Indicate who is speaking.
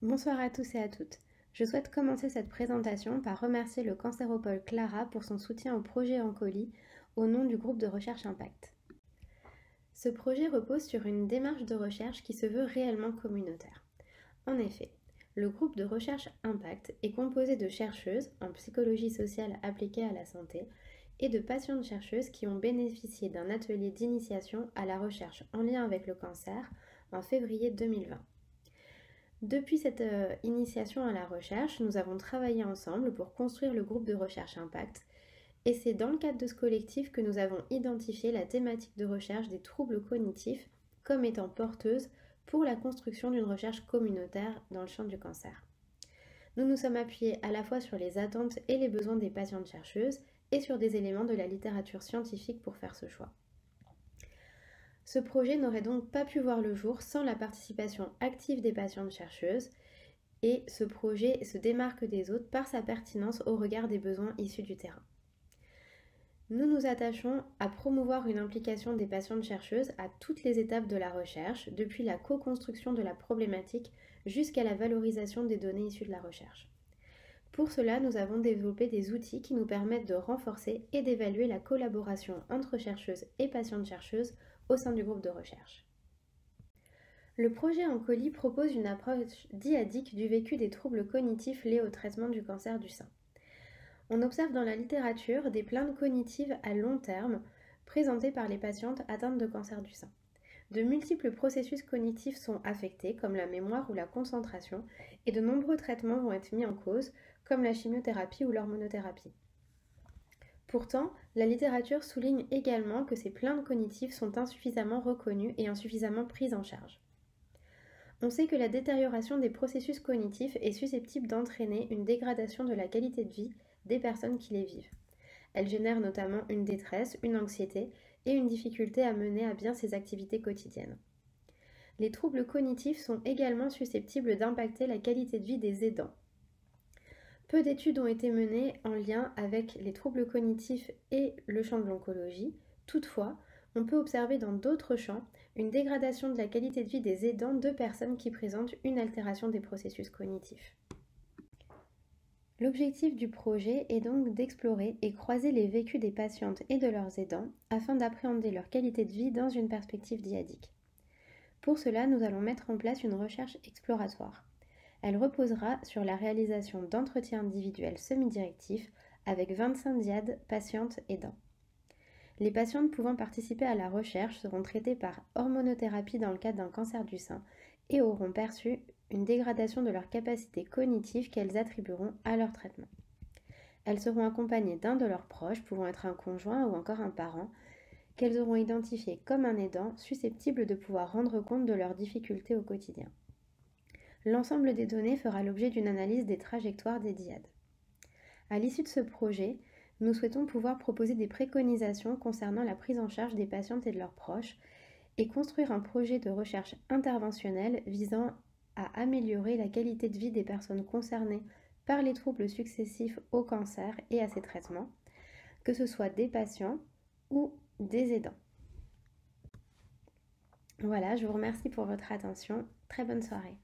Speaker 1: Bonsoir à tous et à toutes. Je souhaite commencer cette présentation par remercier le Cancéropole Clara pour son soutien au projet Oncoli au nom du groupe de recherche Impact. Ce projet repose sur une démarche de recherche qui se veut réellement communautaire. En effet, le groupe de recherche Impact est composé de chercheuses en psychologie sociale appliquée à la santé et de patientes chercheuses qui ont bénéficié d'un atelier d'initiation à la recherche en lien avec le cancer en février 2020. Depuis cette initiation à la recherche, nous avons travaillé ensemble pour construire le groupe de recherche Impact et c'est dans le cadre de ce collectif que nous avons identifié la thématique de recherche des troubles cognitifs comme étant porteuse pour la construction d'une recherche communautaire dans le champ du cancer. Nous nous sommes appuyés à la fois sur les attentes et les besoins des patientes chercheuses et sur des éléments de la littérature scientifique pour faire ce choix. Ce projet n'aurait donc pas pu voir le jour sans la participation active des patientes chercheuses et ce projet se démarque des autres par sa pertinence au regard des besoins issus du terrain. Nous nous attachons à promouvoir une implication des patientes chercheuses à toutes les étapes de la recherche, depuis la co-construction de la problématique jusqu'à la valorisation des données issues de la recherche. Pour cela, nous avons développé des outils qui nous permettent de renforcer et d'évaluer la collaboration entre chercheuses et patientes chercheuses au sein du groupe de recherche. Le projet Oncoli propose une approche dyadique du vécu des troubles cognitifs liés au traitement du cancer du sein. On observe dans la littérature des plaintes cognitives à long terme présentées par les patientes atteintes de cancer du sein. De multiples processus cognitifs sont affectés, comme la mémoire ou la concentration, et de nombreux traitements vont être mis en cause, comme la chimiothérapie ou l'hormonothérapie. Pourtant, la littérature souligne également que ces plaintes cognitives sont insuffisamment reconnues et insuffisamment prises en charge. On sait que la détérioration des processus cognitifs est susceptible d'entraîner une dégradation de la qualité de vie des personnes qui les vivent. Elle génère notamment une détresse, une anxiété et une difficulté à mener à bien ses activités quotidiennes. Les troubles cognitifs sont également susceptibles d'impacter la qualité de vie des aidants. Peu d'études ont été menées en lien avec les troubles cognitifs et le champ de l'oncologie. Toutefois, on peut observer dans d'autres champs une dégradation de la qualité de vie des aidants de personnes qui présentent une altération des processus cognitifs. L'objectif du projet est donc d'explorer et croiser les vécus des patientes et de leurs aidants afin d'appréhender leur qualité de vie dans une perspective dyadique. Pour cela, nous allons mettre en place une recherche exploratoire. Elle reposera sur la réalisation d'entretiens individuels semi-directifs avec 25 dyades patientes aidants. Les patientes pouvant participer à la recherche seront traitées par hormonothérapie dans le cadre d'un cancer du sein et auront perçu une dégradation de leur capacité cognitive qu'elles attribueront à leur traitement. Elles seront accompagnées d'un de leurs proches, pouvant être un conjoint ou encore un parent, qu'elles auront identifié comme un aidant susceptible de pouvoir rendre compte de leurs difficultés au quotidien. L'ensemble des données fera l'objet d'une analyse des trajectoires des dyades. À l'issue de ce projet, nous souhaitons pouvoir proposer des préconisations concernant la prise en charge des patientes et de leurs proches et construire un projet de recherche interventionnelle visant à améliorer la qualité de vie des personnes concernées par les troubles successifs au cancer et à ses traitements, que ce soit des patients ou des aidants. Voilà, je vous remercie pour votre attention. Très bonne soirée.